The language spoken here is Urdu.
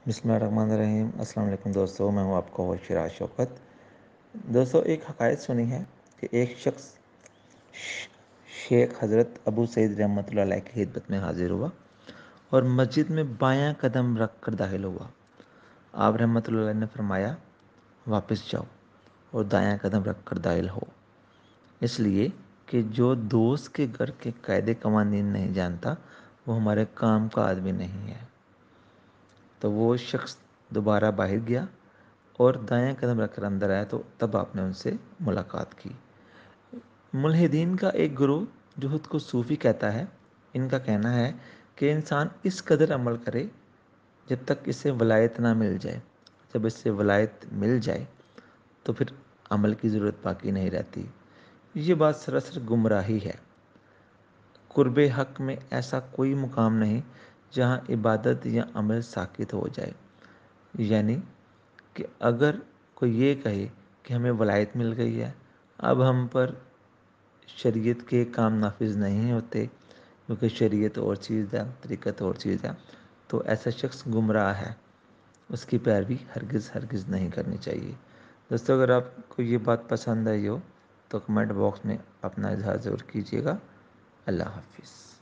بسم اللہ الرحمن الرحیم۔ السلام علیکم دوستو، میں ہوں آپ کا ہوسٹ شراز شوکت۔ دوستو، ایک حکایت سنی ہے کہ ایک شخص شیخ حضرت ابو سعید رحمۃ اللہ علیہ کی خدمت میں حاضر ہوا اور مسجد میں بایاں قدم رکھ کر داخل ہوا۔ آپ رحمۃ اللہ علیہ نے فرمایا، واپس جاؤ اور دایاں قدم رکھ کر داخل ہو، اس لیے کہ جو دوست کے گھر کے قاعدے قوانین نہیں جانتا وہ ہمارے کام کا آدمی نہیں ہے۔ تو وہ شخص دوبارہ باہر گیا اور دایاں قدم رکھ کر اندر آیا، تو تب آپ نے ان سے ملاقات کی۔ ملحدین کا ایک گروہ جو خود کو صوفی کہتا ہے، ان کا کہنا ہے کہ انسان اس قدر عمل کرے جب تک اسے ولایت نہ مل جائے۔ جب اس سے ولایت مل جائے تو پھر عمل کی ضرورت باقی نہیں رہتی۔ یہ بات سراسر گمراہی ہے۔ قرب حق میں ایسا کوئی مقام نہیں جہاں عبادت یا عمل ساکت ہو جائے۔ یعنی کہ اگر کوئی یہ کہے کہ ہمیں ولایت مل گئی ہے، اب ہم پر شریعت کے کام نافذ نہیں ہوتے کیونکہ شریعت اور چیز ہے، طریقت اور چیز ہے، تو ایسا شخص گمراہ ہے، اس کی پیروی ہرگز نہیں کرنی چاہیے۔ دوستو، اگر آپ کو یہ بات پسند آئی ہو تو کمنٹ باکس میں اپنا اظہار ضرور کیجیے گا۔ اللہ حافظ۔